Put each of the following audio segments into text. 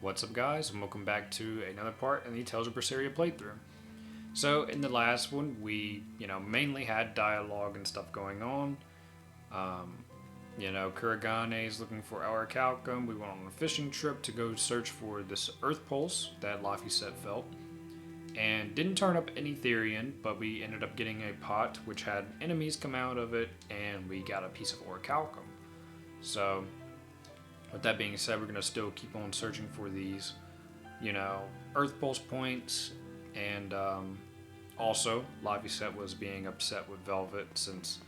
What's up guys, and welcome back to another part in the Tales of Berseria playthrough. So in the last one, we, mainly had dialogue and stuff going on. Kuragane is looking for our Calcum. We went on a fishing trip to go search for this Earth Pulse that Laphicet felt. And didn't turn up any Therian, but we ended up getting a pot which had enemies come out of it, and we got a piece of Orichalcum. So, with that being said, we're going to still keep on searching for these, Earth Pulse points, and also, Laphicet was being upset with Velvet since,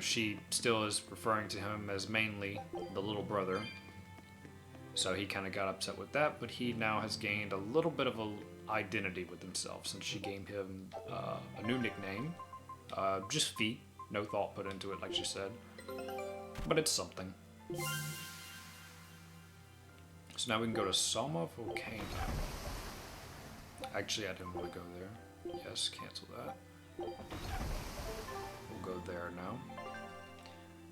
she still is referring to him as mainly the little brother. So he kind of got upset with that, but he now has gained a little bit of a identity with himself since she gave him a new nickname. Just Fee, no thought put into it like she said, but it's something. So now we can go to Soma Volcano. Actually, I didn't want to go there. Yes, cancel that. We'll go there now.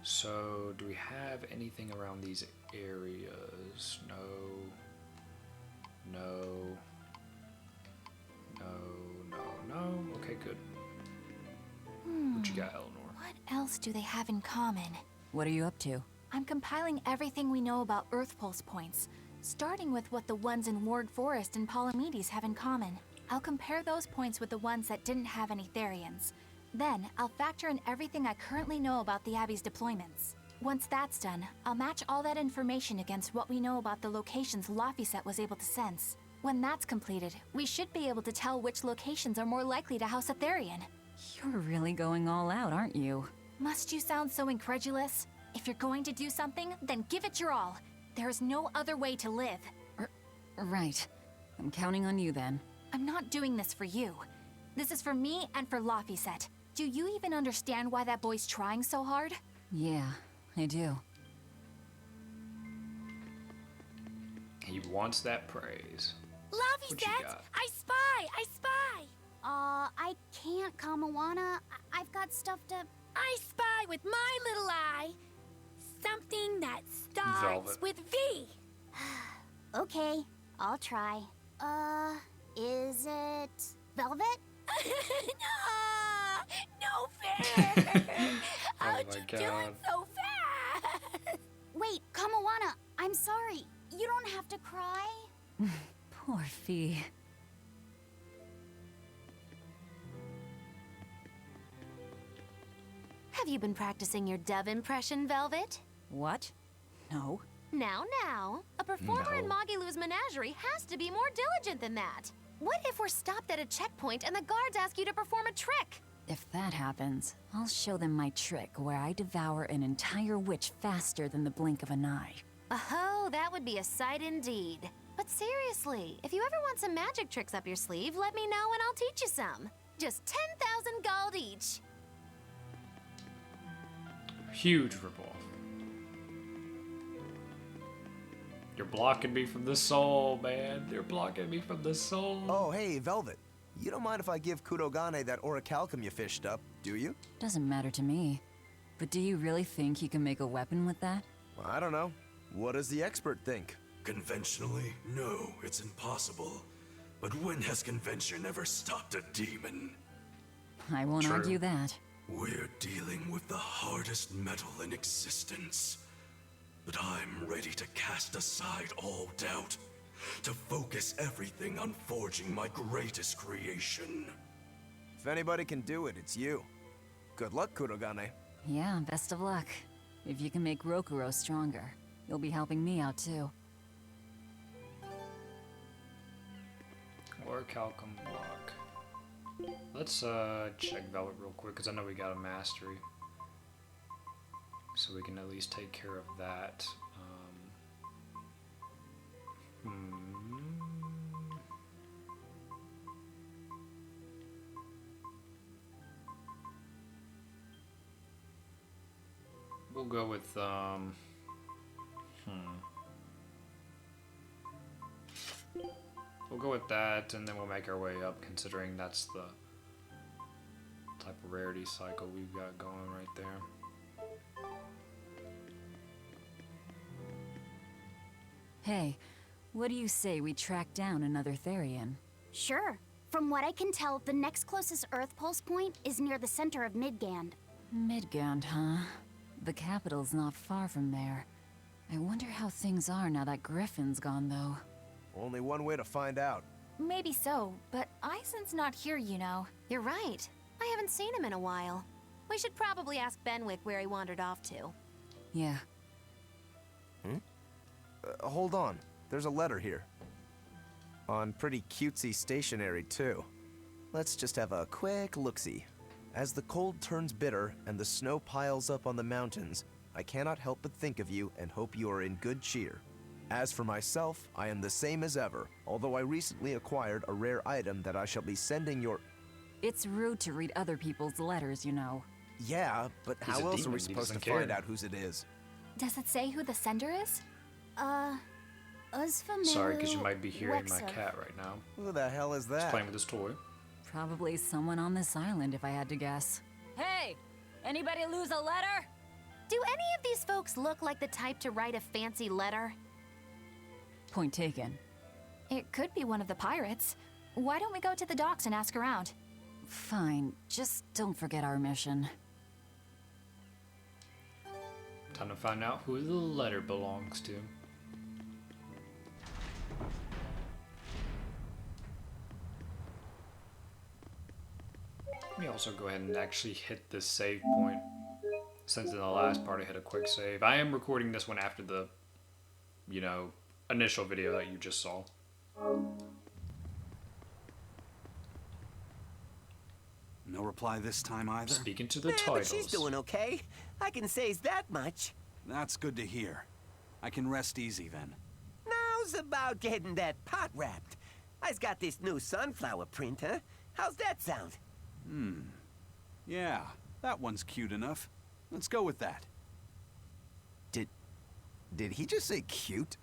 So, do we have anything around these areas? No. Okay, good. What you got, Eleanor? What else do they have in common? What are you up to? I'm compiling everything we know about Earth Pulse points, starting with what the ones in Ward Forest and Palamedes have in common. I'll compare those points with the ones that didn't have any Therians. Then, I'll factor in everything I currently know about the Abbey's deployments. Once that's done, I'll match all that information against what we know about the locations Laphicet was able to sense. When that's completed, we should be able to tell which locations are more likely to house a Therian. You're really going all out, aren't you? Must you sound so incredulous? If you're going to do something, then give it your all. There is no other way to live. Right. I'm counting on you then. I'm not doing this for you. This is for me and for Laphicet. Do you even understand why that boy's trying so hard? Yeah, I do. He wants that praise. Laphicet! I spy! I can't, Kamawana. I've got stuff to... I spy with my little eye. Something that starts Velvet. with V. Okay, I'll try. Is it Velvet? No fair! How'd you do it so fast? Wait, Kamawana, I'm sorry. You don't have to cry. Poor Fee. Have you been practicing your dove impression, Velvet? What? No. Now. A performer in No. Magilou's menagerie has to be more diligent than that. What if we're stopped at a checkpoint and the guards ask you to perform a trick? If that happens, I'll show them my trick where I devour an entire witch faster than the blink of an eye. Oh, that would be a sight indeed. But seriously, if you ever want some magic tricks up your sleeve, let me know and I'll teach you some. Just 10,000 gold each. Huge ripoff. You're blocking me from the soul, man. You're blocking me from the soul. Oh, hey, Velvet. You don't mind if I give Kurogane that Orichalcum you fished up, do you? Doesn't matter to me. But do you really think you can make a weapon with that? Well, I don't know. What does the expert think? Conventionally, no, it's impossible. But when has convention ever stopped a demon? I won't True. argue that. We're dealing with the hardest metal in existence. But I'm ready to cast aside all doubt, to focus everything on forging my greatest creation. If anybody can do it, it's you. Good luck, Kurogane. Yeah, best of luck. If you can make Rokuro stronger, you'll be helping me out too. Orichalcum block. Let's check Velvet real quick, because I know we got a mastery. So we can at least take care of that. We'll go with, We'll go with that, and then we'll make our way up, considering that's the type of rarity cycle we've got going right there. Hey, What do you say we track down another Therian? Sure. From what I can tell, the next closest Earth pulse point is near the center of Midgand. Midgand, huh? The capital's not far from there. I wonder how things are now that Griffin's gone, though. Only one way to find out. Maybe so, but Eisen's not here, you know. You're right. I haven't seen him in a while. We should probably ask Benwick where he wandered off to. Yeah. Hold on. There's a letter here. On pretty cutesy stationery, too. Let's just have a quick look-see. As the cold turns bitter and the snow piles up on the mountains, I cannot help but think of you and hope you are in good cheer. As for myself, I am the same as ever, although I recently acquired a rare item that I shall be sending your... It's rude to read other people's letters, you know. Yeah, but He's how a else are demon, we he supposed to doesn't care. find out whose it is? Does it say who the sender is? Sorry, because you might be hearing my cat right now. Who the hell is He's that? playing with his toy. Probably someone on this island, if I had to guess. Hey! Anybody lose a letter? Do any of these folks look like the type to write a fancy letter? Point taken. It could be one of the pirates. Why don't we go to the docks and ask around? Fine, just don't forget our mission. Time to find out who the letter belongs to. Let me also go ahead and actually hit this save point, since in the last part I hit a quick save. I am recording this one after the, initial video that you just saw. No reply this time either? Speaking to the But titles. she's doing okay. I can say's that much. That's good to hear. I can rest easy then. Now's about getting that pot wrapped. I's got this new sunflower print, huh? How's that sound? Yeah, that one's cute enough. Let's go with that. Did he just say cute?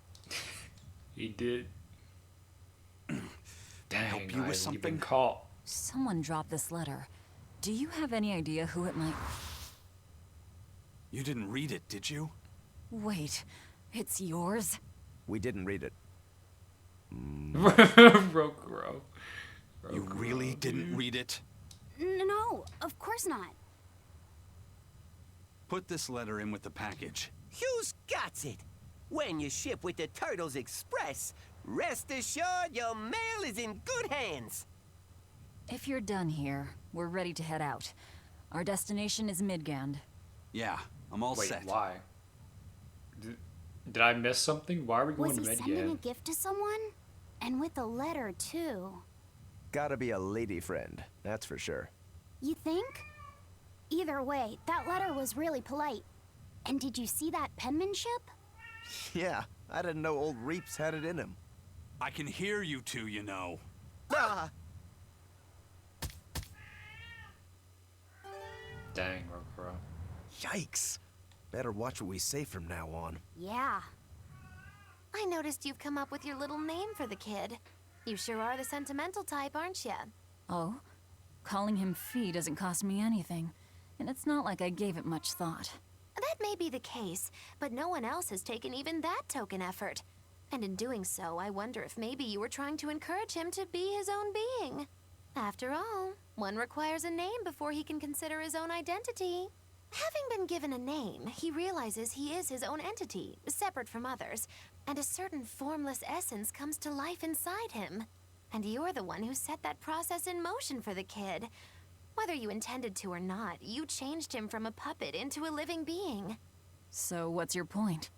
He did. Dang, help you with Isaac, you've been something? caught. Someone dropped this letter. Do you have any idea who it might... You didn't read it, did you? Wait, it's yours? We didn't read it. Rokuro. You really didn't read it? No, of course not. Put this letter in with the package. Who's got it? When you ship with the Turtles Express, rest assured your mail is in good hands. If you're done here, we're ready to head out. Our destination is Midgand. Yeah, I'm all Wait, set. why? Did I miss something? Why are we going Was to he sending a Midgand? gift to someone? And with a letter, too. Gotta be a lady friend, that's for sure. You think? Either way, that letter was really polite. And did you see that penmanship? Yeah, I didn't know old Reeps had it in him. I can hear you two, you know. Ah, Dang, Rokuro. Yikes. Better watch what we say from now on. Yeah. I noticed you've come up with your little name for the kid. You sure are the sentimental type, aren't you? Oh? Calling him Fee doesn't cost me anything. And it's not like I gave it much thought. That may be the case, but no one else has taken even that token effort. And in doing so, I wonder if maybe you were trying to encourage him to be his own being. After all, one requires a name before he can consider his own identity. Having been given a name, he realizes he is his own entity, separate from others, and a certain formless essence comes to life inside him. And you're the one who set that process in motion for the kid. Whether you intended to or not, you changed him from a puppet into a living being. So what's your point?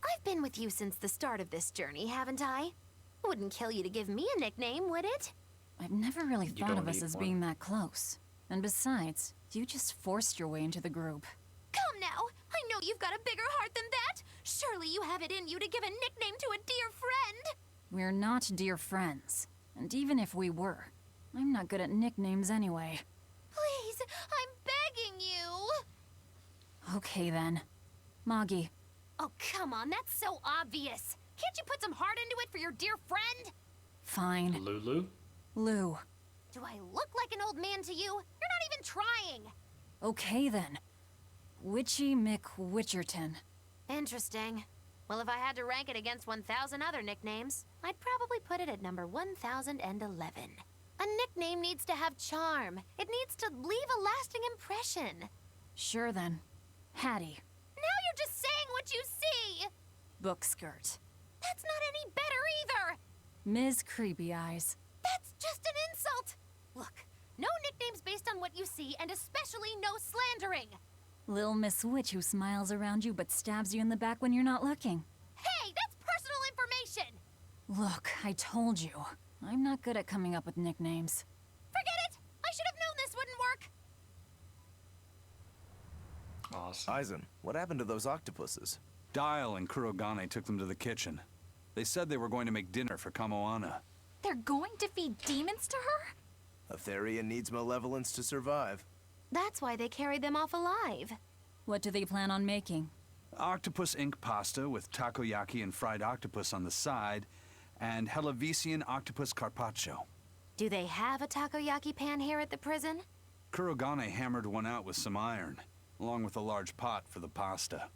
I've been with you since the start of this journey, haven't I? Wouldn't kill you to give me a nickname, would it? I've never really You thought don't of us need as one. being that close. And besides, you just forced your way into the group. Come now! I know you've got a bigger heart than that! Surely you have it in you to give a nickname to a dear friend! We're not dear friends. And even if we were, I'm not good at nicknames anyway. Please, I'm begging you! Okay then. Moggy. Oh, come on, that's so obvious! Can't you put some heart into it for your dear friend? Fine. Lulu? Lou. Do I look like an old man to you? You're not even trying! Okay then. Witchy McWitcherton. Interesting. Well, if I had to rank it against 1,000 other nicknames, I'd probably put it at number 1011. A nickname needs to have charm. It needs to leave a lasting impression. Sure then. Hattie. Now you're just saying what you see! Book skirt. That's not any better either! Ms. Creepy Eyes. That's just an insult! Look, no nicknames based on what you see, and especially no slandering! Lil Miss Witch who smiles around you but stabs you in the back when you're not looking. Hey, that's personal information! Look, I told you. I'm not good at coming up with nicknames. Forget it! I should have known this wouldn't work! Awesome. Aizen, what happened to those octopuses? Dial and Kurogane took them to the kitchen. They said they were going to make dinner for Kamoana. They're going to feed demons to her? A Therian needs malevolence to survive. That's why they carried them off alive. What do they plan on making? Octopus ink pasta with takoyaki and fried octopus on the side, and Hellavesian octopus carpaccio. Do they have a takoyaki pan here at the prison? Kurogane hammered one out with some iron, along with a large pot for the pasta.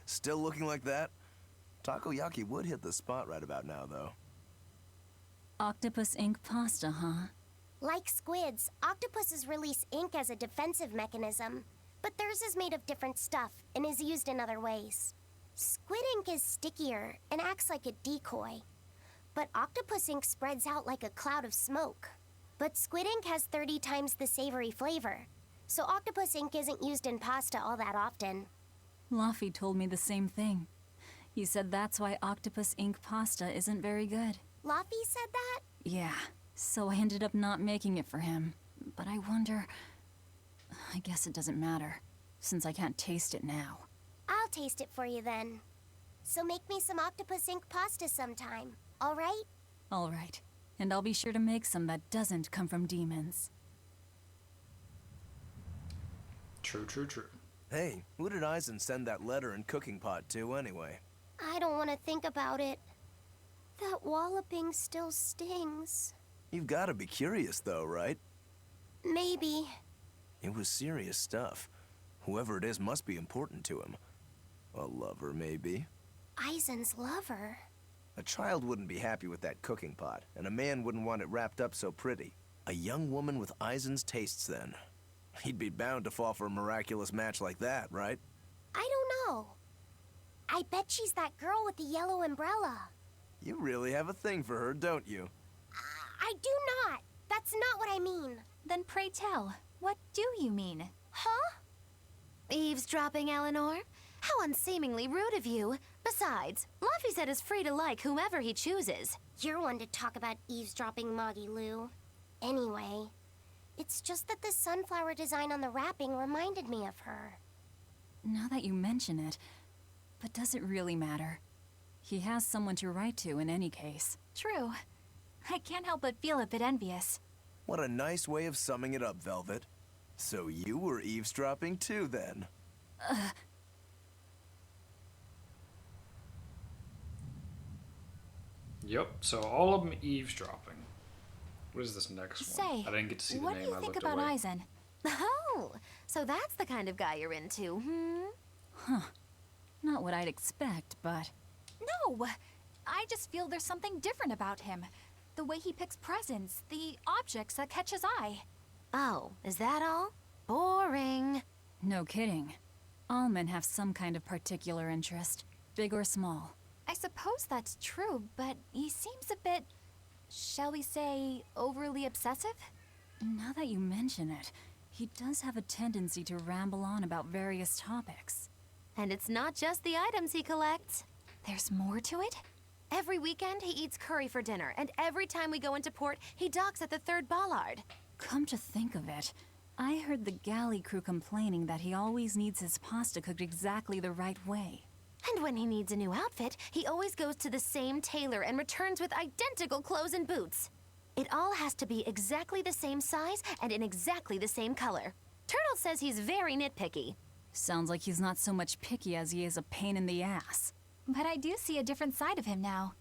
Still looking like that? Takoyaki would hit the spot right about now, though. Octopus ink pasta, huh? Like squids, octopuses release ink as a defensive mechanism, but theirs is made of different stuff and is used in other ways. Squid ink is stickier and acts like a decoy, but octopus ink spreads out like a cloud of smoke. But squid ink has 30 times the savory flavor, so octopus ink isn't used in pasta all that often. Luffy told me the same thing. He said that's why octopus ink pasta isn't very good. Luffy said that? Yeah, so I ended up not making it for him. But I wonder... I guess it doesn't matter, since I can't taste it now. I'll taste it for you then. So make me some octopus ink pasta sometime, all right? All right. And I'll be sure to make some that doesn't come from demons. True, true, true. Hey, who did Aizen send that letter and cooking pot to, anyway? I don't want to think about it. That walloping still stings. You've got to be curious, though, right? Maybe. It was serious stuff. Whoever it is must be important to him. A lover, maybe. Aizen's lover. A child wouldn't be happy with that cooking pot, and a man wouldn't want it wrapped up so pretty. A young woman with Aizen's tastes, then. He'd be bound to fall for a miraculous match like that, right? I don't know. I bet she's that girl with the yellow umbrella. You really have a thing for her, don't you? I do not. That's not what I mean. Then pray tell, what do you mean? Huh? Eavesdropping, Eleanor? How unseemingly rude of you. Besides, Luffy said is free to like whomever he chooses. You're one to talk about eavesdropping, Moggy Lou. Anyway, it's just that the sunflower design on the wrapping reminded me of her. Now that you mention it, but does it really matter? He has someone to write to in any case. True. I can't help but feel a bit envious. What a nice way of summing it up, Velvet. So you were eavesdropping too, then? Yep, so all of them eavesdropping. What is this next one? Say, I didn't get to see the what name. do you I think looked about away. Aizen? Oh, so that's the kind of guy you're into, Not what I'd expect, but... No! I just feel there's something different about him. The way he picks presents, the objects that catch his eye. Oh, is that all? Boring. No kidding. All men have some kind of particular interest, big or small. I suppose that's true, but he seems a bit, shall we say, overly obsessive? Now that you mention it, he does have a tendency to ramble on about various topics. And it's not just the items he collects. There's more to it? Every weekend, he eats curry for dinner, and every time we go into port, he docks at the 3rd bollard. Come to think of it, I heard the galley crew complaining that he always needs his pasta cooked exactly the right way. And when he needs a new outfit, he always goes to the same tailor and returns with identical clothes and boots. It all has to be exactly the same size and in exactly the same color. Turtle says he's very nitpicky. Sounds like he's not so much picky as he is a pain in the ass. But I do see a different side of him now.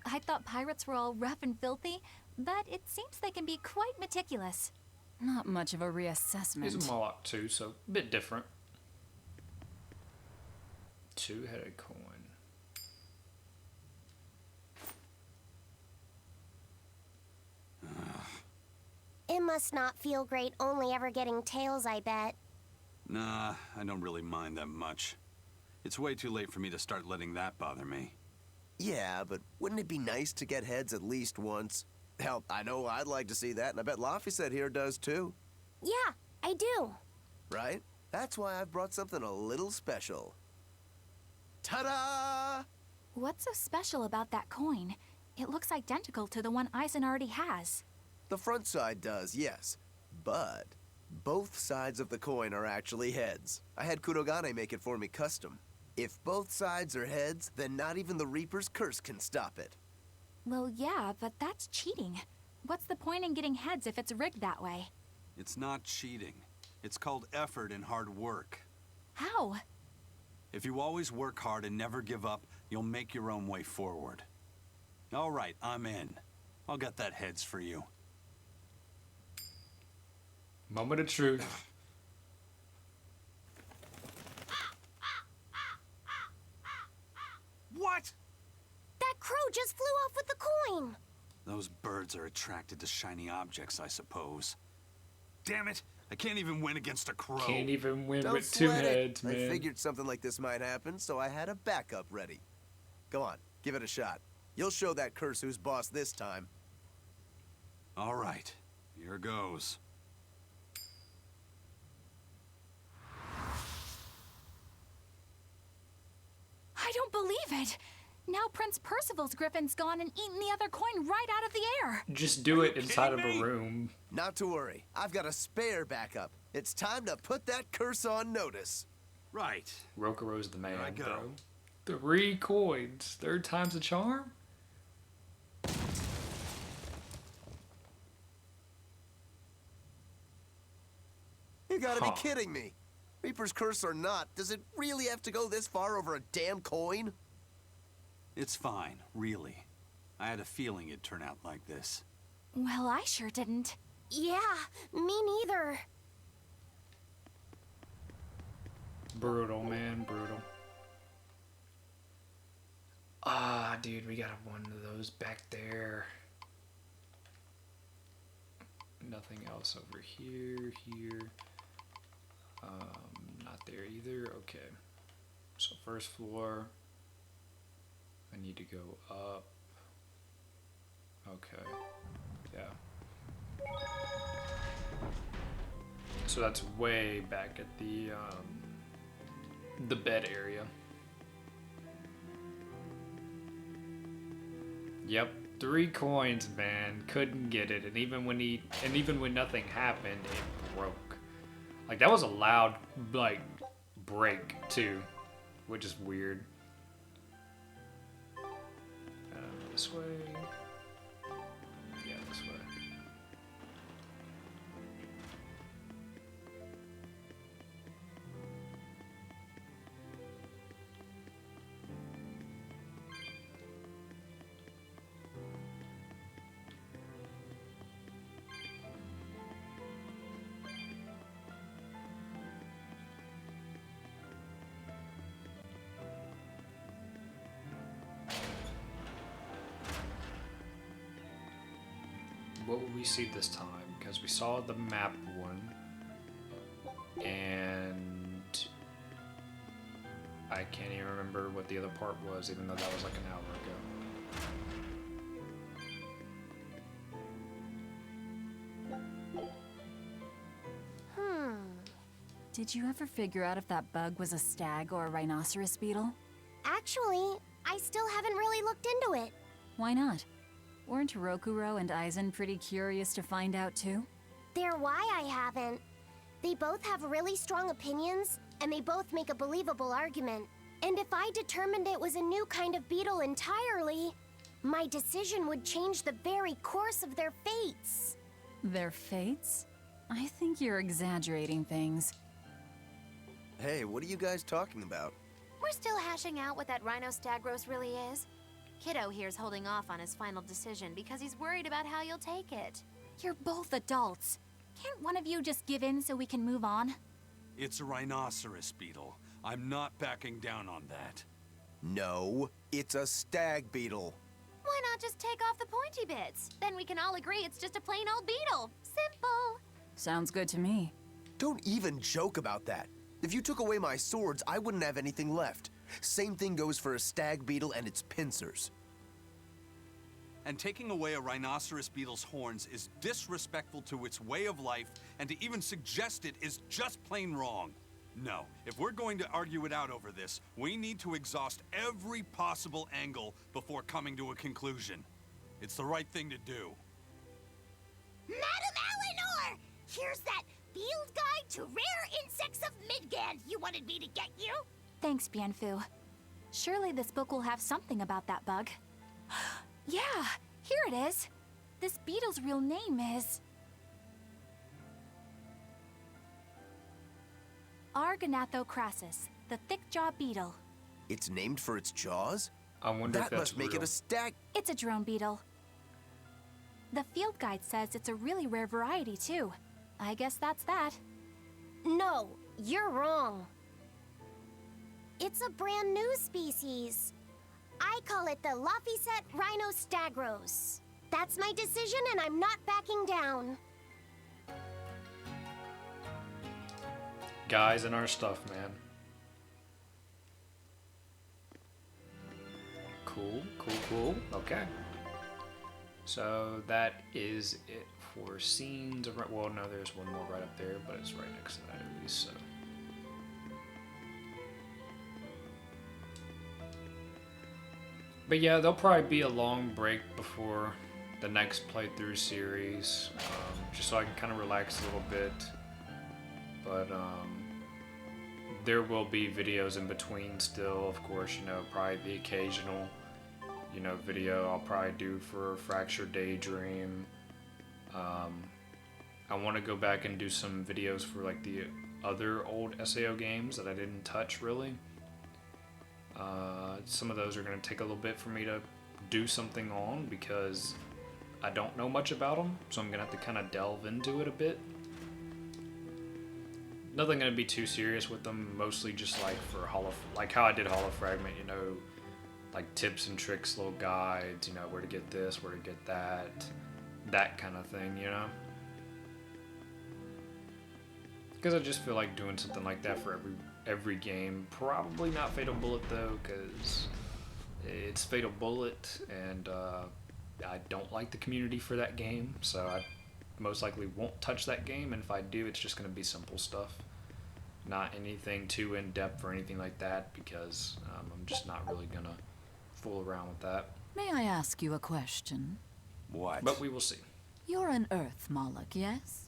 I thought pirates were all rough and filthy, but it seems they can be quite meticulous. Not much of a reassessment. He's a Moloch too, so a bit different. Two-headed coin. It must not feel great only ever getting tails, I bet. Nah, I don't really mind that much. It's way too late for me to start letting that bother me. Yeah, but wouldn't it be nice to get heads at least once? Hell, I know I'd like to see that, and I bet Laphicet here does too. Yeah, I do. Right? That's why I've brought something a little special. Ta-da! What's so special about that coin? It looks identical to the one Eisen already has. The front side does, yes. But both sides of the coin are actually heads. I had Kurogane make it for me custom. If both sides are heads, then not even the Reaper's curse can stop it. Well, yeah, but that's cheating. What's the point in getting heads if it's rigged that way? It's not cheating. It's called effort and hard work. How? If you always work hard and never give up, you'll make your own way forward. All right, I'm in. I'll get that heads for you. Moment of truth. What? That crow just flew off with the coin. Those birds are attracted to shiny objects, I suppose. Damn it! I can't even win against a crow. Can't even win Don't with two sweat it. heads, man. I figured something like this might happen, so I had a backup ready. Go on, give it a shot. You'll show that curse who's boss this time. All right, here goes. I don't believe it! Now Prince Percival's griffin's gone and eaten the other coin right out of the air. Just do it inside of a room. Not to worry, I've got a spare backup. It's time to put that curse on notice. Right. Rokuro's the man, Here I go. bro. 3 coins. Third time's a charm? You gotta be kidding me. Reaper's curse or not, does it really have to go this far over a damn coin? It's fine, really. I had a feeling it'd turn out like this. Well, I sure didn't. Yeah, me neither. Brutal, man, brutal. Ah, dude, we got one of those back there. Nothing else over here, here. Not there either. Okay. So first floor. I need to go up. Okay. Yeah. So that's way back at the bed area. Yep, 3 coins, man. Couldn't get it, and even when nothing happened, it broke. Like that was a loud like break too, which is weird. This way. Yeah, this way. What will we see this time? Because we saw the map one, and I can't even remember what the other part was, even though that was like an hour ago. Did you ever figure out if that bug was a stag or a rhinoceros beetle? Actually, I still haven't really looked into it. Why not? Weren't Rokuro and Eisen pretty curious to find out too? They're why I haven't. They both have really strong opinions, and they both make a believable argument. And if I determined it was a new kind of beetle entirely, my decision would change the very course of their fates. Their fates? I think you're exaggerating things. Hey, what are you guys talking about? We're still hashing out what that Rhinostagros really is. Kiddo here's holding off on his final decision because he's worried about how you'll take it. You're both adults. Can't one of you just give in so we can move on? It's a rhinoceros beetle, I'm not backing down on that. No, it's a stag beetle. Why not just take off the pointy bits? Then we can all agree it's just a plain old beetle. Simple. Sounds good to me. Don't even joke about that. If you took away my swords, I wouldn't have anything left. Same thing goes for a stag beetle and its pincers. And taking away a rhinoceros beetle's horns is disrespectful to its way of life, and to even suggest it is just plain wrong. No, if we're going to argue it out over this, we need to exhaust every possible angle before coming to a conclusion. It's the right thing to do. Madam Eleanor! Here's that field guide to rare insects of Midgand you wanted me to get you. Thanks, Bienfu. Surely this book will have something about that bug. Yeah, here it is. This beetle's real name is... Argonathocrassus, the thick-jaw beetle. It's named for its jaws? I wonder if That that's must make real. it a stag... It's a drone beetle. The field guide says it's a really rare variety, too. I guess that's that. No, you're wrong. It's a brand new species. I call it the Laphicet rhinostagros. That's my decision, and I'm not backing down. Guys in our stuff, man. Cool, cool, cool. Okay. So that is it for scenes. Well, no, there's one more right up there, but it's right next to that at least, so. But yeah, there'll probably be a long break before the next playthrough series, just so I can kind of relax a little bit. But there will be videos in between still, of course, you know, probably the occasional, you know, video I'll probably do for Fractured Daydream. I want to go back and do some videos for like the other old SAO games that I didn't touch really. Some of those are going to take a little bit for me to do something on because I don't know much about them, so I'm going to have to kind of delve into it a bit. Nothing going to be too serious with them, mostly just like for like how I did Hollow Fragment, you know, like tips and tricks, little guides, you know, where to get this, where to get that kind of thing, you know? Because I just feel like doing something like that for every game. Probably not Fatal Bullet though, because it's Fatal Bullet, and I don't like the community for that game, so I most likely won't touch that game, and if I do, it's just going to be simple stuff. Not anything too in-depth or anything like that, because I'm just not really going to fool around with that. May I ask you a question? What? But we will see. You're an Earth Moloch, yes?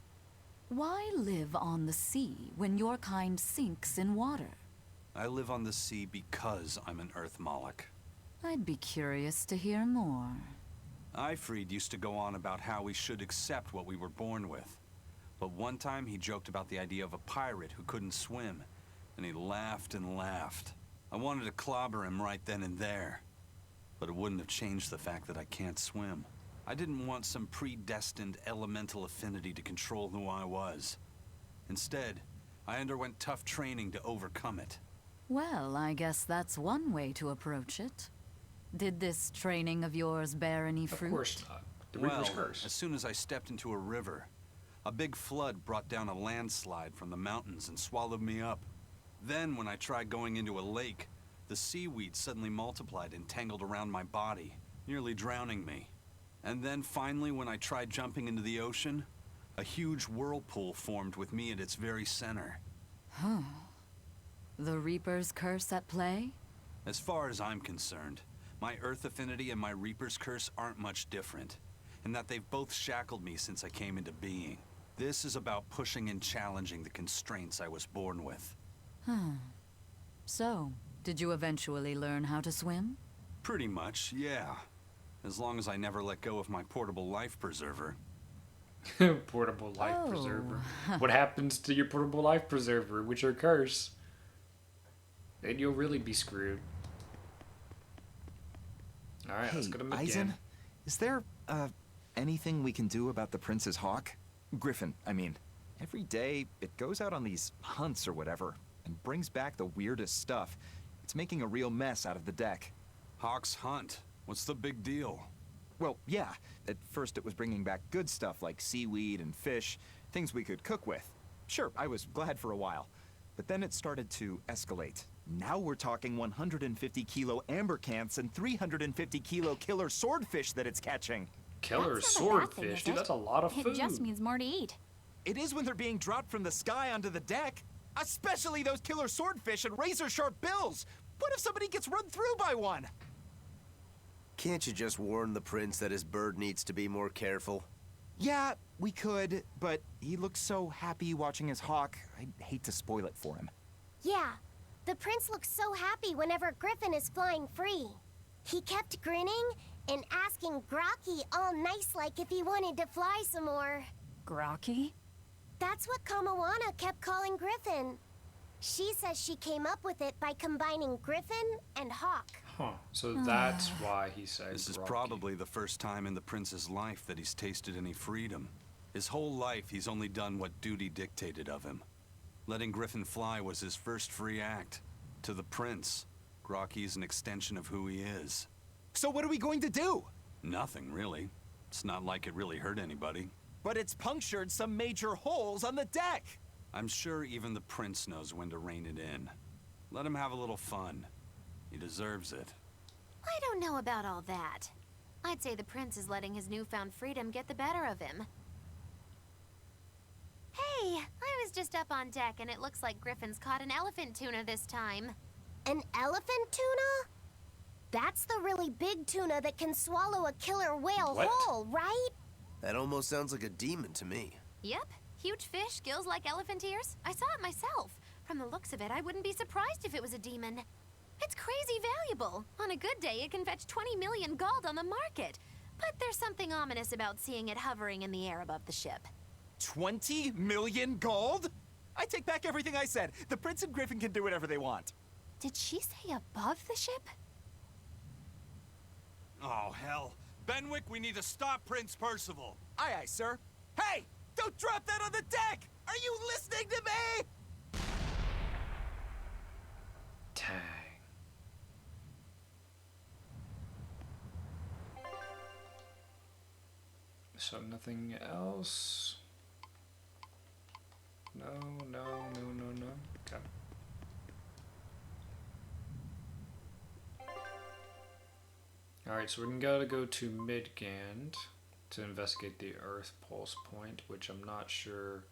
Why live on the sea when your kind sinks in water? I live on the sea because I'm an Earth Moloch. I'd be curious to hear more. Ifrid used to go on about how we should accept what we were born with. But one time he joked about the idea of a pirate who couldn't swim, and he laughed and laughed. I wanted to clobber him right then and there, but it wouldn't have changed the fact that I can't swim. I didn't want some predestined elemental affinity to control who I was. Instead, I underwent tough training to overcome it. Well, I guess that's one way to approach it. Did this training of yours bear any fruit? Of course not. The Reaper's Curse. As soon as I stepped into a river, a big flood brought down a landslide from the mountains and swallowed me up. Then, when I tried going into a lake, the seaweed suddenly multiplied and tangled around my body, nearly drowning me. And then finally, when I tried jumping into the ocean, a huge whirlpool formed with me at its very center. Huh. The Reaper's Curse at play? As far as I'm concerned, my Earth Affinity and my Reaper's Curse aren't much different, in that they've both shackled me since I came into being. This is about pushing and challenging the constraints I was born with. So, did you eventually learn how to swim? Pretty much, yeah. As long as I never let go of my portable life preserver. Portable life preserver. What happens to your portable life preserver with your curse? Then you'll really be screwed. Alright, let's go to Midgand. Eisen, is there, anything we can do about the Prince's hawk? Griffin, I mean. Every day, it goes out on these hunts or whatever, and brings back the weirdest stuff. It's making a real mess out of the deck. Hawk's Hunt. What's the big deal? Well, yeah. At first it was bringing back good stuff like seaweed and fish, things we could cook with. Sure, I was glad for a while. But then it started to escalate. Now we're talking 150 kilo amber cants and 350 kilo killer swordfish that it's catching. Killer swordfish? Dude, that's a lot of food. It just means more to eat. It is when they're being dropped from the sky onto the deck. Especially those killer swordfish and razor-sharp bills. What if somebody gets run through by one? Can't you just warn the prince that his bird needs to be more careful? Yeah, we could, but he looks so happy watching his hawk. I'd hate to spoil it for him. Yeah, the prince looks so happy whenever Griffin is flying free. He kept grinning and asking Grocky all nice-like if he wanted to fly some more. Grocky? That's what Kamawana kept calling Griffin. She says she came up with it by combining Griffin and Hawk. Huh. So that's why he said This is Rocky. probably the first time in the prince's life that he's tasted any freedom. His whole life, he's only done what duty dictated of him. Letting Griffin fly was his first free act. To the prince, Grocky's an extension of who he is. So what are we going to do? Nothing, really. It's not like it really hurt anybody. But it's punctured some major holes on the deck. I'm sure even the prince knows when to rein it in. Let him have a little fun. He deserves it. I don't know about all that. I'd say the prince is letting his newfound freedom get the better of him. Hey, I was just up on deck and it looks like Griffin's caught an elephant tuna this time. An elephant tuna? That's the really big tuna that can swallow a killer whale whole, right? That almost sounds like a demon to me. Yep, huge fish, gills like elephant ears. I saw it myself. From the looks of it, I wouldn't be surprised if it was a demon. It's crazy valuable. On a good day, it can fetch 20 million gold on the market. But there's something ominous about seeing it hovering in the air above the ship. 20 million gold? I take back everything I said. The prince and Griffin can do whatever they want. Did she say above the ship? Oh, hell. Benwick, we need to stop Prince Percival. Aye, aye, sir. Hey! Don't drop that on the deck! Are you listening to me? Tang. So nothing else? No. Okay. Alright, so we're gonna go to Midgand to investigate the Earth Pulse Point, which I'm not sure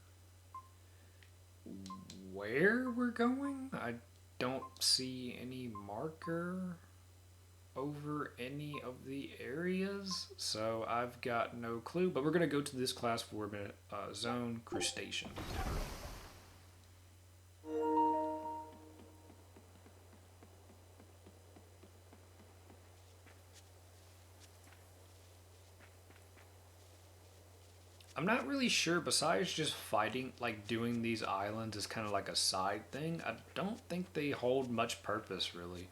where we're going. I don't see any marker over any of the areas, so I've got no clue, but we're gonna go to this class 4-minute zone, Crustacean. I'm not really sure, besides just fighting, like doing these islands is kind of like a side thing, I don't think they hold much purpose, really.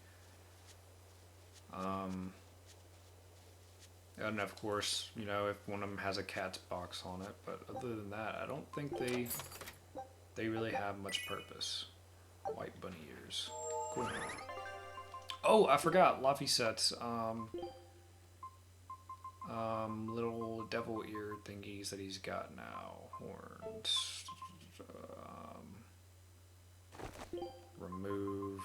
And of course, you know, if one of them has a cat's box on it, but other than that, I don't think they really have much purpose. White bunny ears. Cool. Oh, I forgot, Laffy-Set's, little devil ear thingies that he's got now. Horns. Remove.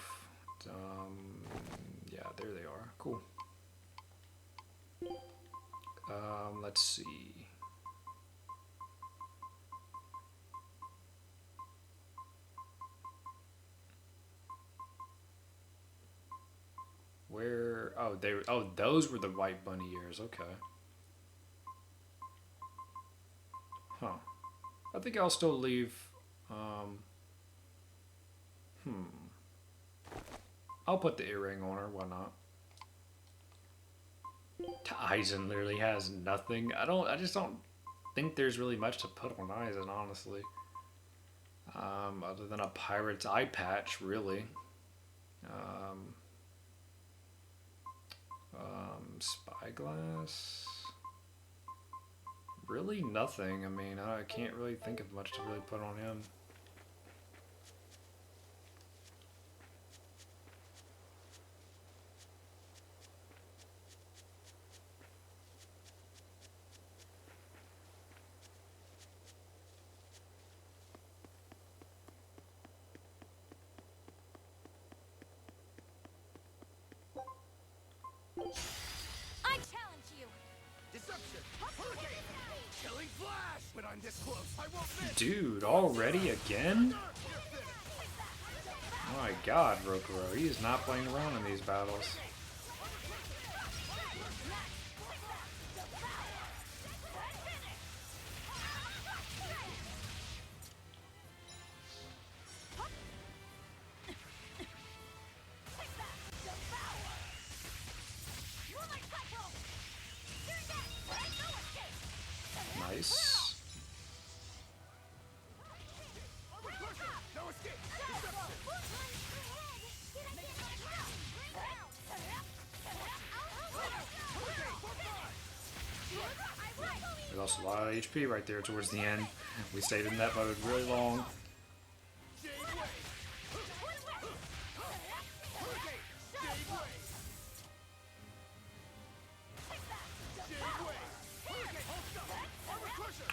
Yeah, there they are. Cool. Let's see. Where? Oh, those were the white bunny ears. Okay. Huh. I think I'll still leave. I'll put the earring on her. Why not? Aizen literally has nothing. I just don't think there's really much to put on Aizen, honestly. Other than a pirate's eye patch, really. Spyglass. Really nothing. I mean, I can't really think of much to really put on him. Dude, already again? Oh my god, Rokuro, he is not playing around in these battles. Nice. We lost a lot of HP right there towards the end. We stayed in that mode really long.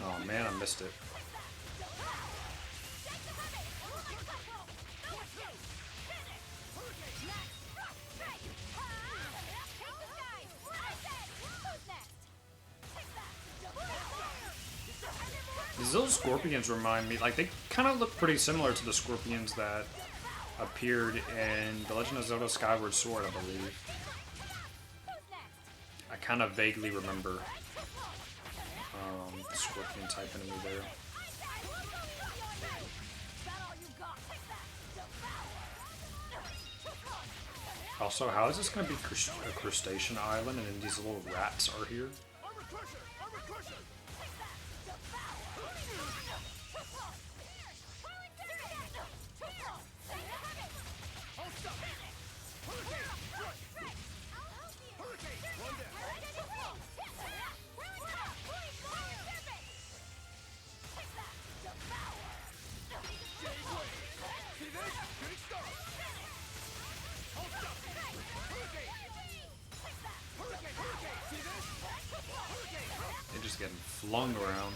Oh man, I missed it. These little scorpions remind me, like, they kind of look pretty similar to the scorpions that appeared in The Legend of Zelda Skyward Sword, I believe. I kind of vaguely remember the scorpion type enemy there. Also, how is this going to be a crustacean island and then these little rats are here? They're just getting flung around.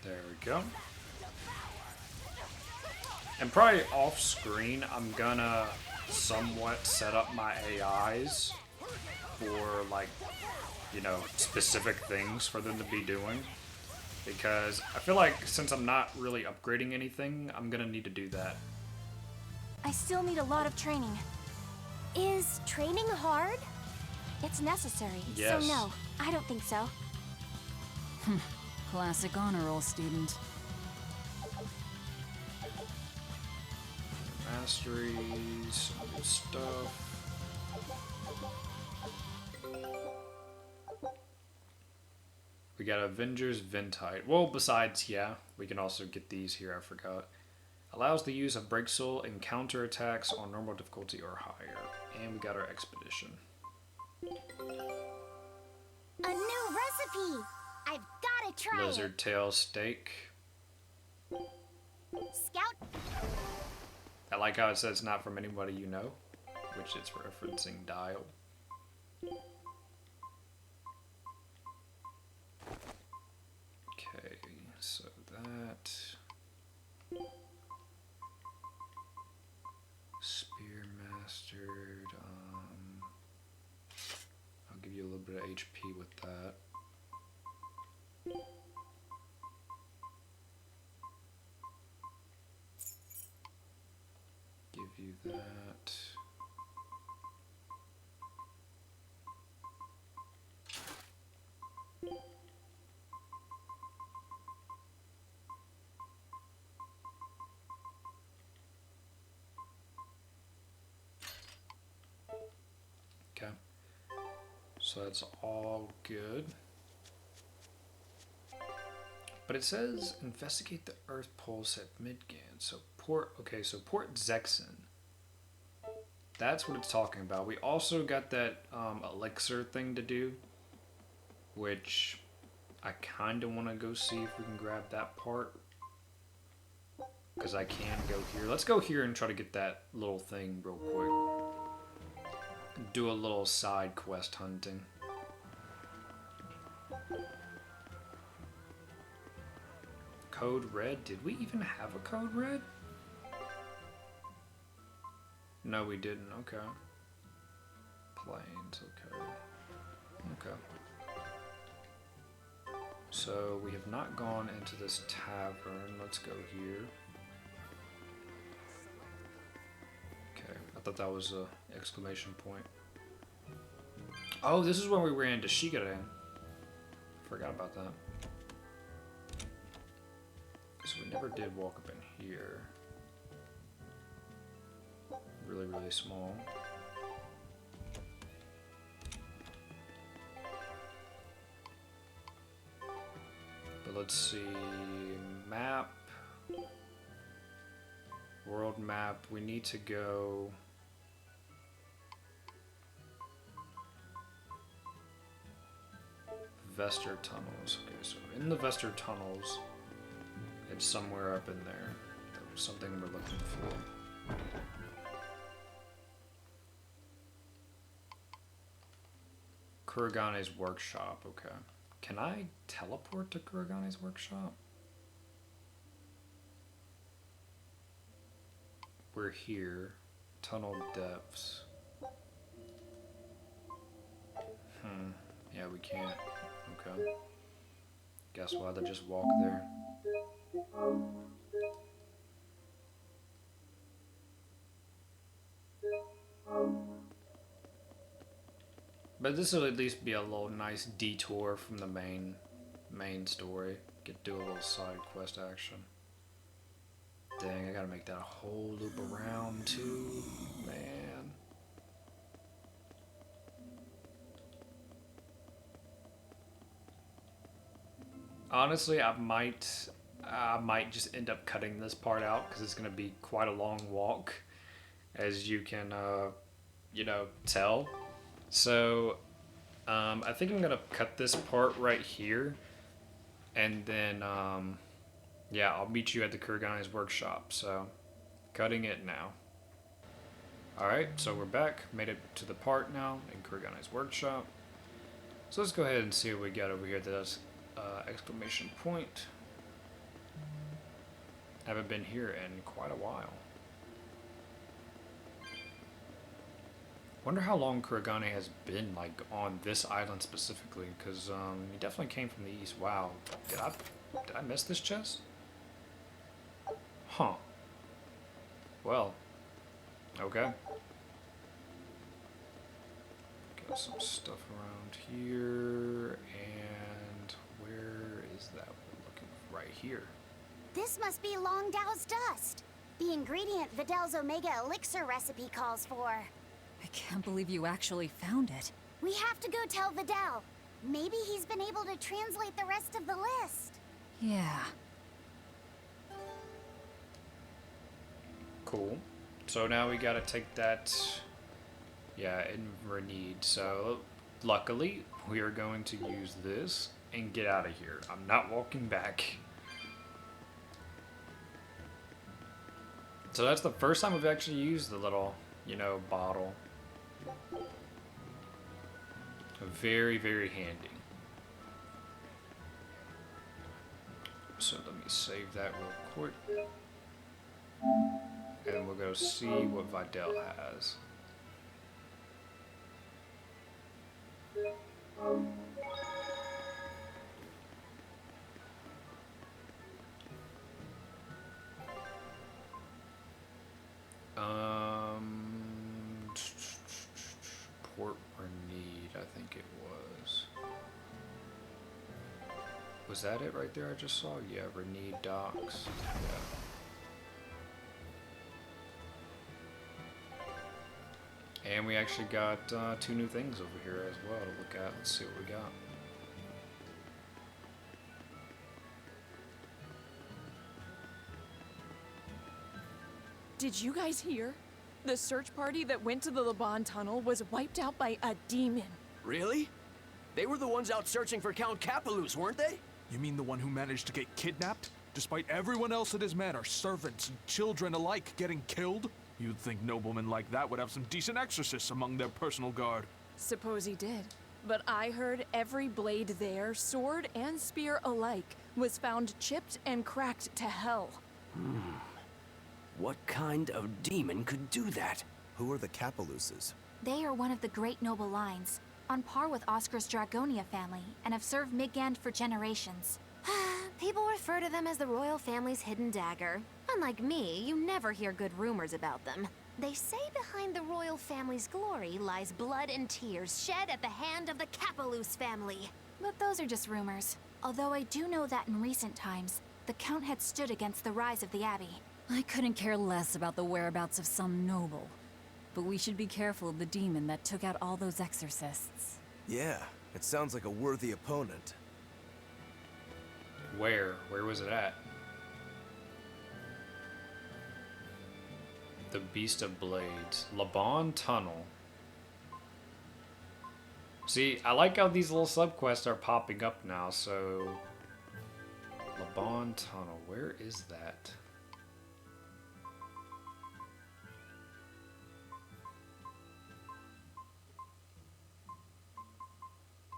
There we go. And probably off screen, I'm gonna somewhat set up my AIs for, like, you know, specific things for them to be doing. Because I feel like since I'm not really upgrading anything, I'm gonna need to do that. I still need a lot of training. Is training hard? It's necessary, Yes. so no, I don't think so. Classic honor roll student. Masteries, new stuff. We got Avengers Ventite. Well, besides, yeah, we can also get these here, I forgot. Allows the use of Break Soul and counter attacks on normal difficulty or higher. And we got our Expedition. A new recipe! I've gotta try Lizard Tail Steak. it! Scout, I like how it says not from anybody you know, which it's referencing Dial. Okay, so that... Spear Mastered, I'll give you a little bit of HP with that. Give you that. Okay. So that's all good. But it says investigate the Earth pulse at Midgan. So Port Zexen. That's what it's talking about. We also got that elixir thing to do, which I kind of want to go see if we can grab that part. because I can go here. Let's go here and try to get that little thing real quick. Do a little side quest hunting. Code red? Did we even have a code red? No, we didn't. Okay. Planes. Okay. Okay. So we have not gone into this tavern. Let's go here. Okay. I thought that was a exclamation point. Oh, this is when we ran to Shigaren. Forgot about that. So we never did walk up in here. Really, really small. But let's see. Map. World map. We need to go. Vester tunnels. Okay, so in the Vester tunnels, it's somewhere up in there. That was something we're looking for. Kuragane's workshop, okay. Can I teleport to Kuragane's workshop? We're here. Tunnel depths. Yeah, we can't. Okay. Guess we'll have to just walk there. But this will at least be a little nice detour from the main story. Get to do a little side quest action. Dang, I gotta make that a whole loop around too, man. Honestly, I might just end up cutting this part out because it's gonna be quite a long walk, as you can, you know, tell. So, I think I'm gonna cut this part right here, and then, yeah, I'll meet you at the Kuragane's workshop. So, cutting it now. Alright, so we're back. Made it to the part now in Kuragane's workshop. So let's go ahead and see what we got over here that does exclamation point. Haven't been here in quite a while. Wonder how long Kuragane has been, like, on this island specifically, because he definitely came from the east. Wow. Did I miss this chest? Huh. Well. Okay. Got some stuff around here, and where is that? We're looking right here. This must be Long Dao's dust. The ingredient Vidal's Omega Elixir recipe calls for. I can't believe you actually found it. We have to go tell Vidal. Maybe he's been able to translate the rest of the list. Yeah. Cool. So now we gotta take that, yeah, in Renede. So luckily, we are going to use this and get out of here. I'm not walking back. So that's the first time we've actually used the little, you know, bottle. Very, very handy. So let me save that real quick. And we'll go see what Vidal has. Port Renede, I think it was. Was that it right there I just saw? Yeah, Renede docks. Yeah. And we actually got 2 new things over here as well to look at. Let's see what we got. Did you guys hear? The search party that went to the Laban tunnel was wiped out by a demon. Really? They were the ones out searching for Count Capeluz, weren't they? You mean the one who managed to get kidnapped? despite everyone else at his manor, servants and children alike, getting killed? You'd think noblemen like that would have some decent exorcists among their personal guard. Suppose he did. But I heard every blade there, sword and spear alike, was found chipped and cracked to hell. What kind of demon could do that? Who are the Capeluses? They are one of the great noble lines, on par with Oscar's Dragonia family, and have served Midgand for generations. People refer to them as the royal family's hidden dagger. Unlike me, you never hear good rumors about them. They say behind the royal family's glory lies blood and tears shed at the hand of the Capeluse family. But those are just rumors. Although I do know that in recent times, the Count had stood against the rise of the Abbey. I couldn't care less about the whereabouts of some noble. But we should be careful of the demon that took out all those exorcists. Yeah, it sounds like a worthy opponent. Where? Where was it at? The Beast of Blades. Laban Tunnel. See, I like how these little subquests are popping up now, so... Laban Tunnel, where is that?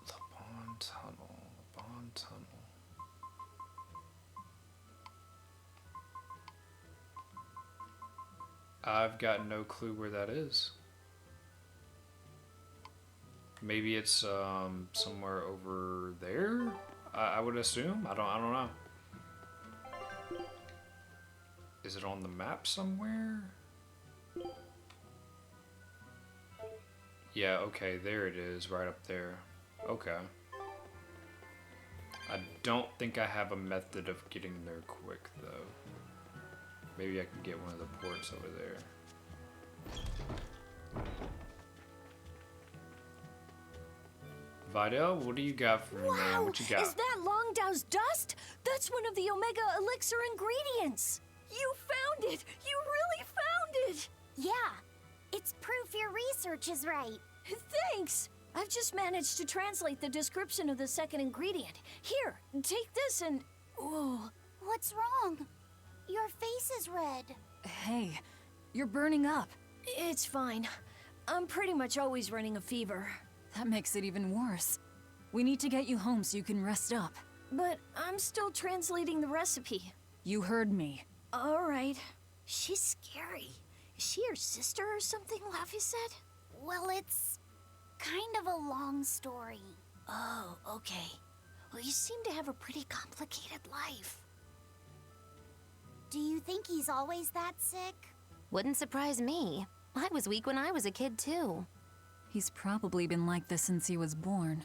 Laban Tunnel, Laban Tunnel. I've got no clue where that is. Maybe it's somewhere over there. I would assume. I don't know. Is it on the map somewhere? Yeah. Okay. There it is. Right up there. Okay. I don't think I have a method of getting there quick though. Maybe I can get one of the ports over there. Vidal, what do you got for me, man? What you got? Is that Longdow's dust? That's one of the Omega Elixir ingredients. You found it! You really found it! Yeah, it's proof your research is right. Thanks! I've just managed to translate the description of the second ingredient. Here, take this and... Oh. What's wrong? Your face is red. Hey, you're burning up. It's fine. I'm pretty much always running a fever. That makes it even worse. We need to get you home so you can rest up. But I'm still translating the recipe. You heard me. All right. She's scary. Is she your sister or something, Laffy said? Well, it's kind of a long story. Oh, okay. Well, you seem to have a pretty complicated life. Do you think he's always that sick? Wouldn't surprise me. I was weak when I was a kid, too. He's probably been like this since he was born.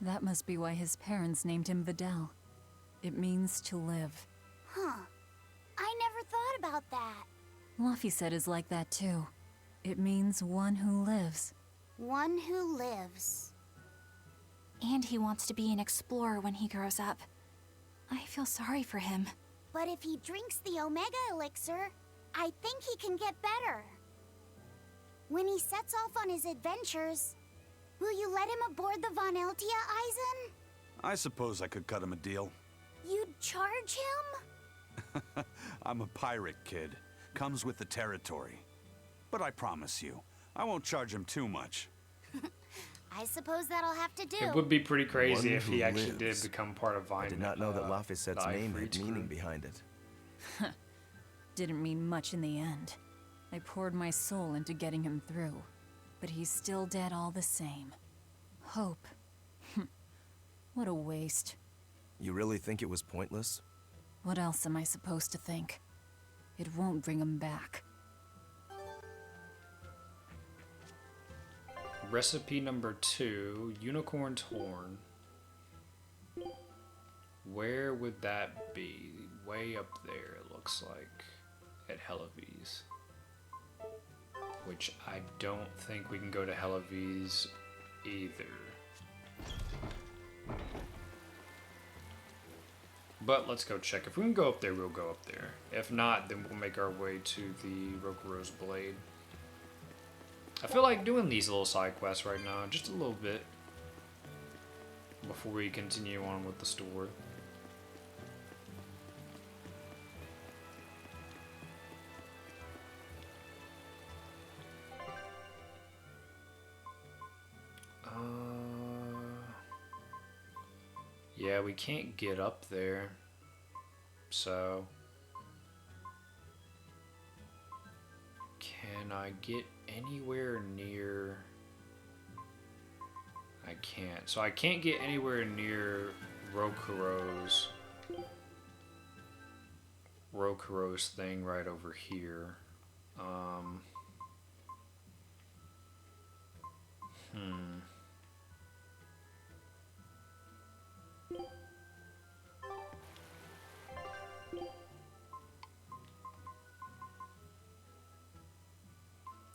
That must be why his parents named him Vidal. It means to live. Huh. I never thought about that. Laffy said is like that too. It means one who lives. One who lives. And he wants to be an explorer when he grows up. I feel sorry for him. But if he drinks the Omega Elixir, I think he can get better. When he sets off on his adventures, will you let him aboard the Von Eltia, Eisen? I suppose I could cut him a deal. You'd charge him? I'm a pirate, kid. Comes with the territory. But I promise you, I won't charge him too much. I suppose that'll have to do. It would be pretty crazy One if he who actually lives. did become part of Vine. I did not know that Laphicet's the name Ifrit had meaning group. behind it. Didn't mean much in the end. I poured my soul into getting him through. But he's still dead all the same. Hope. What a waste. You really think it was pointless? What else am I supposed to think? It won't bring him back. Recipe number 2, Unicorn's Horn. Where would that be? Way up there, it looks like. At Helavis. Which I don't think we can go to Helavis either. But let's go check. If we can go up there, we'll go up there. If not, then we'll make our way to the Rokuro's Blade. I feel like doing these little side quests right now, just a little bit. Before we continue on with the story. Yeah, we can't get up there. So... Can I get anywhere near... I can't. So I can't get anywhere near Rokuro's thing right over here.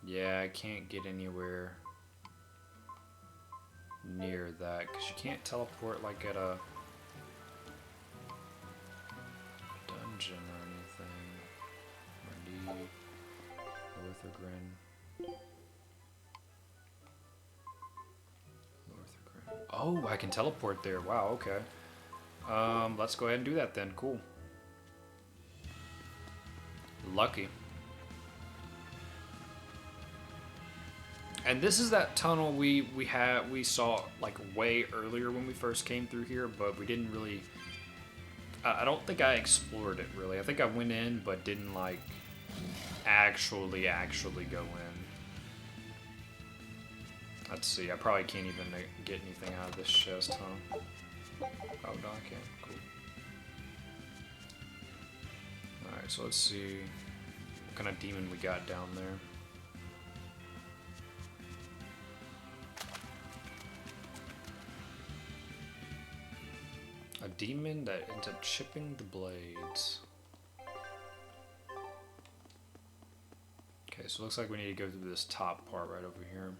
Yeah, I can't get anywhere near that because you can't teleport like at a dungeon or anything. Mardi, Lorthogrin. Oh, I can teleport there. Wow, okay. Let's go ahead and do that then. Cool. Lucky. And this is that tunnel we saw like way earlier when we first came through here, but we didn't really. I don't think I explored it really. I think I went in, but didn't like actually go in. Let's see. I probably can't even get anything out of this chest, huh? Oh no, I can't. Cool. All right, so let's see what kind of demon we got down there. A demon that ends up chipping the blades. Okay, so it looks like we need to go through this top part right over here.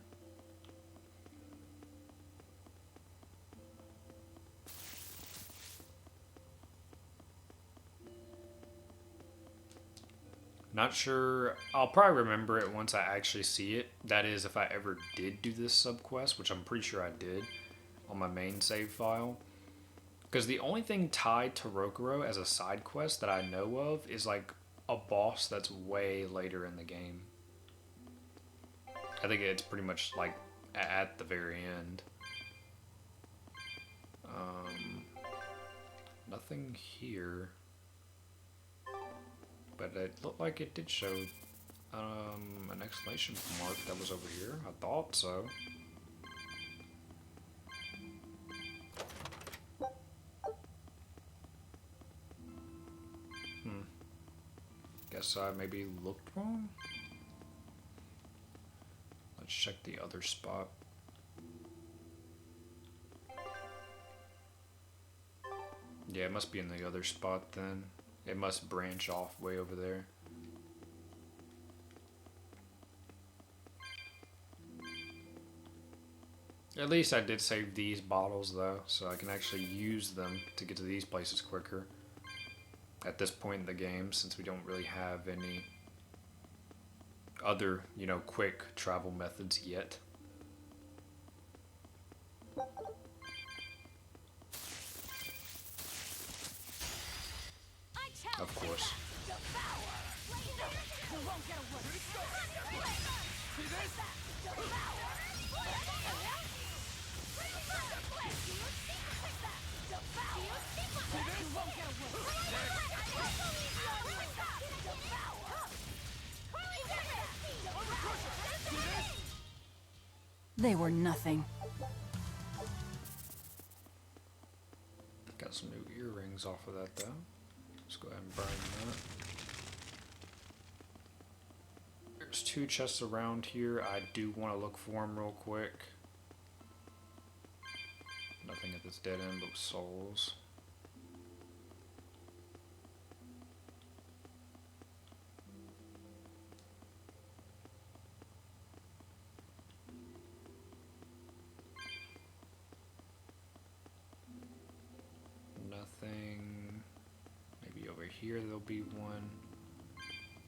Not sure. I'll probably remember it once I actually see it. That is, if I ever did do this subquest, which I'm pretty sure I did on my main save file. Because the only thing tied to Rokuro as a side quest that I know of is like a boss that's way later in the game. I think it's pretty much like at the very end. Nothing here. But it looked like it did show an exclamation mark that was over here. I thought so. Guess I maybe looked wrong. Let's check the other spot. Yeah, it must be in the other spot then. It must branch off way over there. At least I did save these bottles though, so I can actually use them to get to these places quicker. At this point in the game, since we don't really have any other, you know, quick travel methods yet. Of course. They were nothing. Got some new earrings off of that though. Let's go ahead and burn that. There's 2 chests around here. I do want to look for them real quick. Nothing at this dead end but souls. Nothing. Maybe over here there'll be one.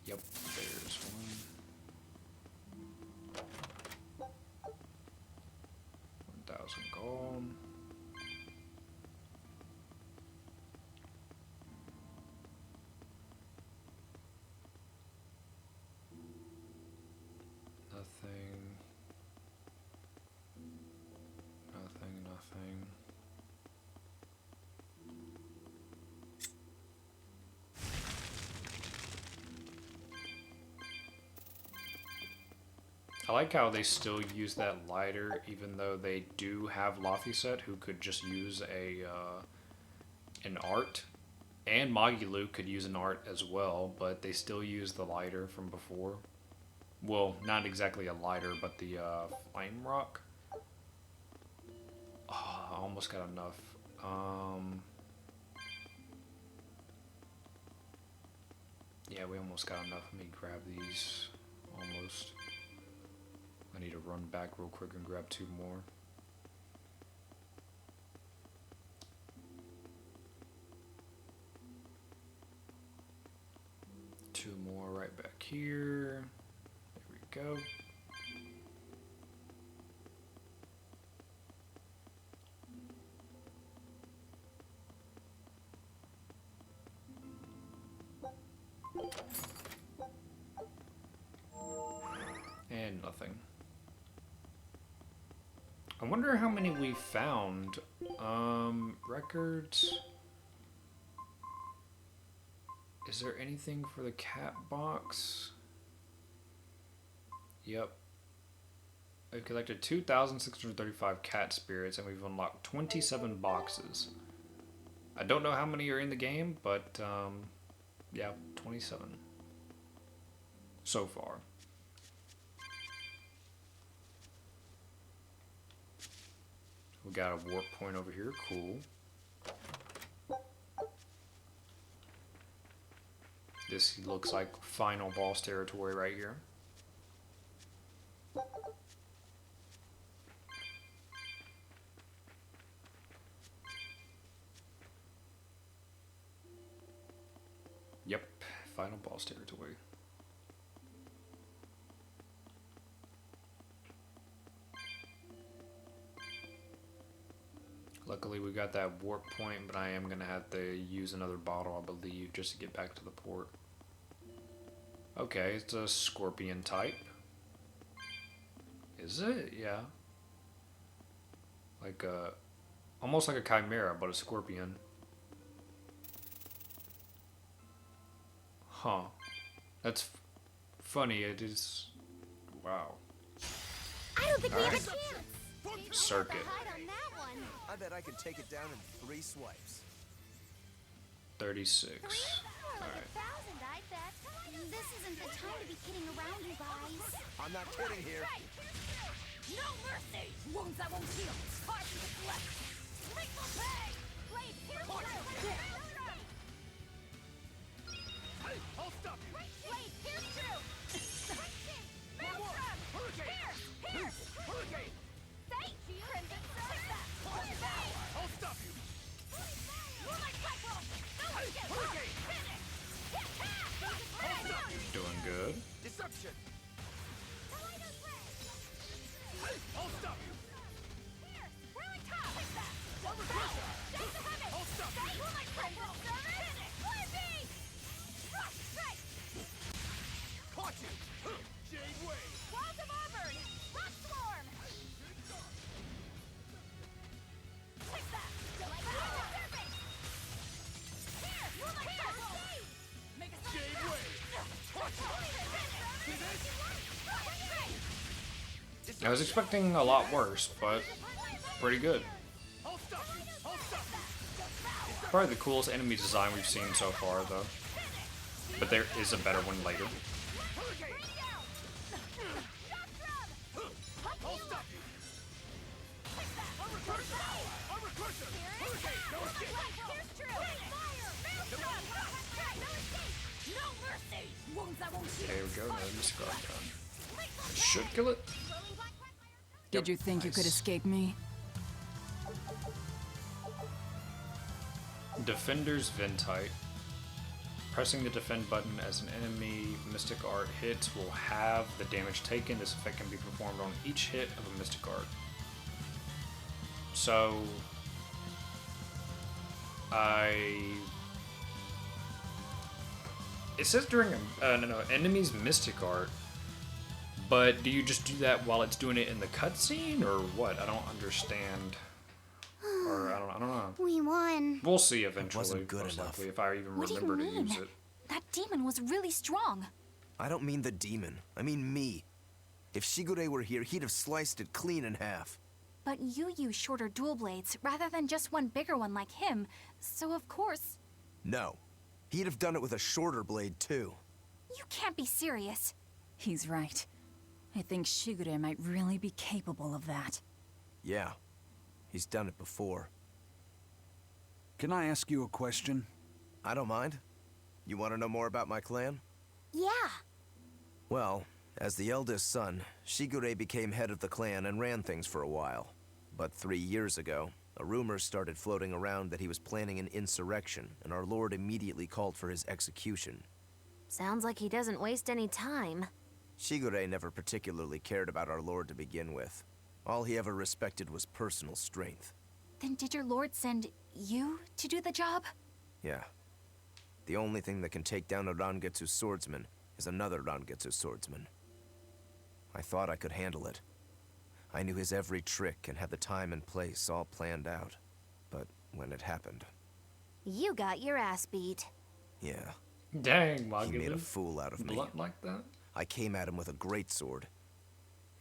Yep, there's one. 1,000 gold. Nothing. Nothing, nothing. like how they still use that lighter, even though they do have Laphicet, who could just use an art. And Magilu could use an art as well, but they still use the lighter from before. Well, not exactly a lighter, but the flame rock. Oh, I almost got enough. Yeah, we almost got enough. Let me grab these. Almost. I need to run back real quick and grab 2 more. Two more right back here. There we go. And nothing. I wonder how many we found. Records. Is there anything for the cat box? Yep. I've collected 2,635 cat spirits and we've unlocked 27 boxes. I don't know how many are in the game, but yeah, 27 so far. We got a warp point over here, cool. This looks like final boss territory right here. Yep, final boss territory. Luckily we got that warp point, but I am going to have to use another bottle, I believe, just to get back to the port. Okay, it's a scorpion type. Is it? Yeah. Like a... almost like a chimera, but a scorpion. Huh. That's funny, it is... Wow. I don't think we have a chance. Circuit. I bet I can take it down in 3 swipes. 36. Alright. This isn't the time to be kidding around, you guys. I'm not kidding here. No mercy! Wounds that won't heal. Hard to deflect. Make the pay! Blade, here, Hey, I'll stop you. Blade, here's true! Maelstrom! Pierce! Hurricane! Thank you! Crimson I'll stop you. Moonlight Cyclone! No one gets Hurricane! Finish! Hit half! Doing good. Deception. Hey, I'll stop you. Pierce! Whirling top! Take that! Armor Crusher. That's the heaven! I'll stop you. Moonlight Cyclone! Finish! Flippy! Rock strike! Caught you. Jade Wave. Walls of Auburn! Rock Swarm! Take that! Here! Moonlight Cyclone! Make a Jade Wave. Caught you. I was expecting a lot worse, but pretty good. I'll stop you. I'll stop you. Probably the coolest enemy design we've seen so far, though. But there is a better one later. I'll stop you. Armor Crusher. Armor Crusher. Hurricane. No escape. No mercy! Wounds that won't heal. There we go, no discard gun. Should kill it. Did you think you could escape me? Defender's Ventite. Pressing the defend button as an enemy Mystic Art hits will have the damage taken. This effect can be performed on each hit of a Mystic Art. So... It says during enemy's Mystic Art, but do you just do that while it's doing it in the cutscene, or what? I don't understand. Or I don't know. We won. We'll see eventually. Wasn't good most enough. likely, if I even What do you remember to mean? use it. That demon was really strong. I don't mean the demon. I mean me. If Shigure were here, he'd have sliced it clean in half. But you use shorter dual blades rather than just one bigger one like him, so of course... No. He'd have done it with a shorter blade, too. You can't be serious. He's right. I think Shigure might really be capable of that. Yeah. He's done it before. Can I ask you a question? I don't mind. You want to know more about my clan? Yeah. Well, as the eldest son, Shigure became head of the clan and ran things for a while. But 3 years ago, a rumor started floating around that he was planning an insurrection, and our lord immediately called for his execution. Sounds like he doesn't waste any time. Shigure never particularly cared about our lord to begin with. All he ever respected was personal strength. Then did your lord send you to do the job? Yeah. The only thing that can take down a Rangetsu swordsman is another Rangetsu swordsman. I thought I could handle it. I knew his every trick and had the time and place all planned out. But when it happened... You got your ass beat. Yeah. Dang, He made a fool out of me. Blunt like that? I came at him with a greatsword,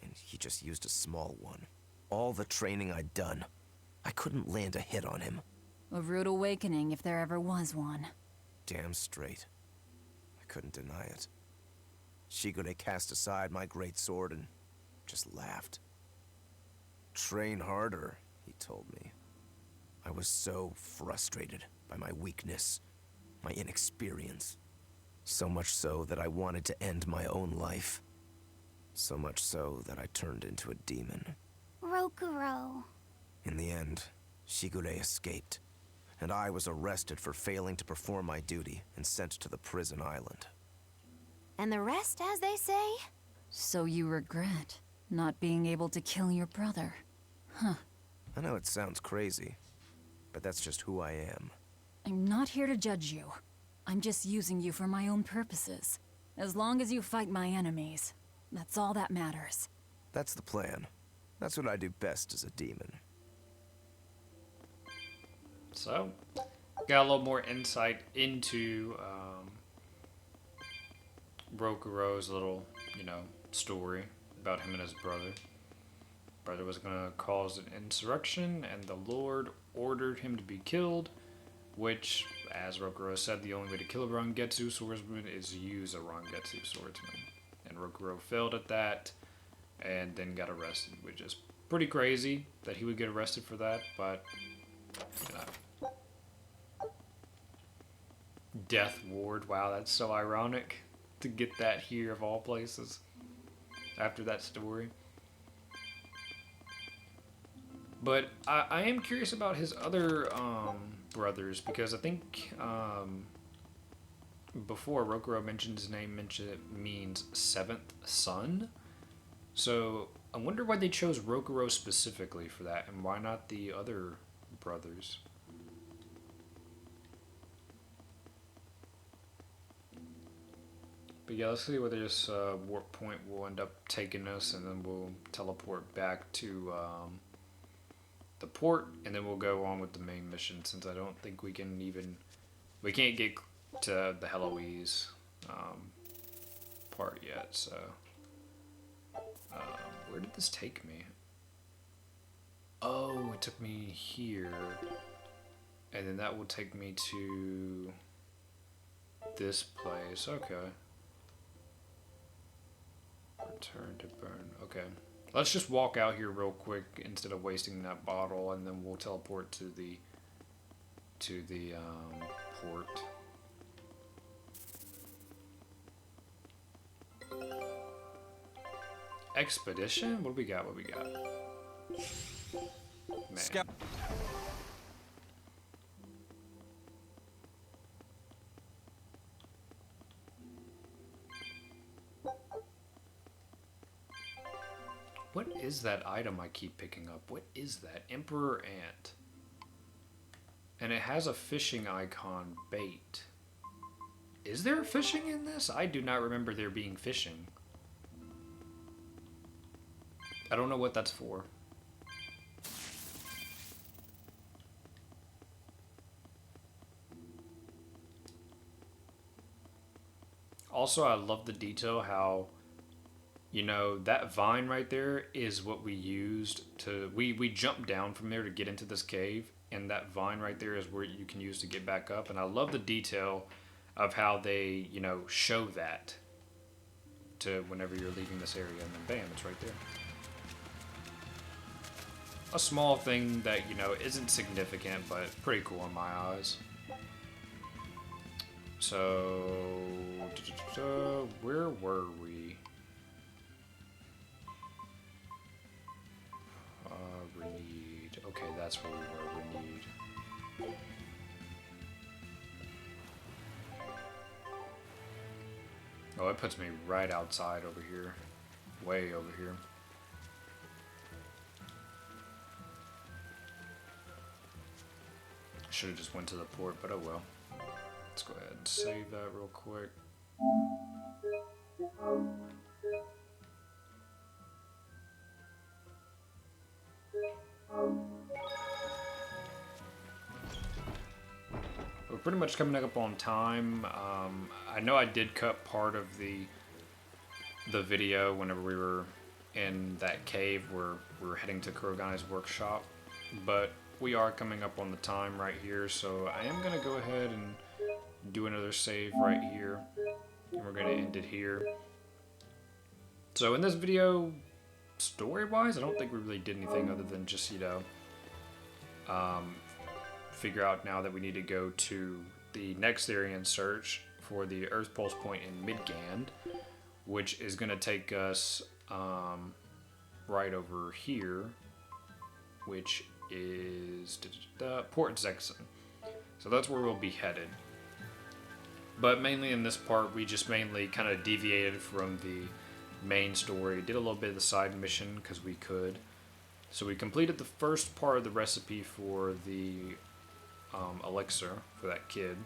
and he just used a small one. All the training I'd done, I couldn't land a hit on him. A rude awakening if there ever was one. Damn straight. I couldn't deny it. Shigure cast aside my greatsword and just laughed. Train harder, he told me. I was so frustrated by my weakness, my inexperience. So much so that I wanted to end my own life. So much so that I turned into a demon. Rokuro. In the end, Shigure escaped, and I was arrested for failing to perform my duty and sent to the prison island. And the rest, as they say? So you regret not being able to kill your brother? Huh. I know it sounds crazy, but that's just who I am. I'm not here to judge you. I'm just using you for my own purposes. As long as you fight my enemies, that's all that matters. That's the plan. That's what I do best as a demon. So, got a little more insight into Rokuro's little, story about him and his brother. Brother was going to cause an insurrection, and the Lord ordered him to be killed, which, as Rokuro said, the only way to kill a Rangetsu swordsman is to use a Rangetsu swordsman. And Rokuro failed at that, and then got arrested, which is pretty crazy that he would get arrested for that, but, Death Ward, wow, that's so ironic to get that here of all places after that story. But I am curious about his other brothers, because I think before Rokuro mentioned his name, it means seventh son. So I wonder why they chose Rokuro specifically for that, and why not the other brothers. But yeah, let's see where this warp point will end up taking us, and then we'll teleport back to the port, and then we'll go on with the main mission, since I don't think we can't get to the Heloise part yet. So where did this take me? Oh, it took me here, and then that will take me to this place. Okay. Return to burn. Okay. Let's just walk out here real quick instead of wasting that bottle, and then we'll teleport to the port. Expedition? What do we got? Man. Scout. What is that item I keep picking up? What is that? Emperor Ant. And it has a fishing icon, bait. Is there fishing in this? I do not remember there being fishing. I don't know what that's for. Also, I love the detail how You know, that vine right there is what we used to... We jumped down from there to get into this cave, and that vine right there is where you can use to get back up. And I love the detail of how they, you know, show that to whenever you're leaving this area, and then bam, it's right there. A small thing that, you know, isn't significant, but pretty cool in my eyes. So, where were we? Renewed. Okay, that's where we were. Renewed. Oh, it puts me right outside over here. Way over here. Should have just went to the port, but oh well. Let's go ahead and save that real quick. We're pretty much coming up on time. I know I did cut part of the video whenever we were in that cave where we were heading to Kurogani's workshop, but we are coming up on the time right here, so I am going to go ahead and do another save right here, and we're going to end it here. So in this video, story-wise, I don't think we really did anything other than just, you know, figure out now that we need to go to the next area and search for the Earth Pulse Point in Midgand, which is going to take us right over here, which is Port Zexon. So that's where we'll be headed. But mainly in this part, we just mainly kind of deviated from the main story, did a little bit of the side mission because we could. So we completed the first part of the recipe for the elixir for that kid,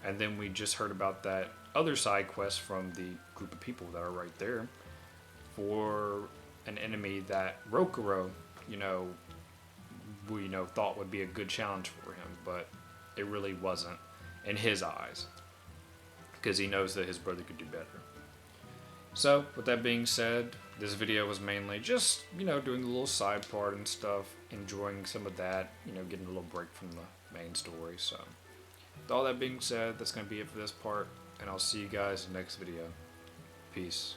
and then we just heard about that other side quest from the group of people that are right there for an enemy that Rokuro, you know, we thought would be a good challenge for him, but it really wasn't in his eyes because he knows that his brother could do better. So with that being said, this video was mainly just, you know, doing a little side part and stuff, enjoying some of that, you know, getting a little break from the main story. So with all that being said, that's going to be it for this part, and I'll see you guys in the next video. Peace.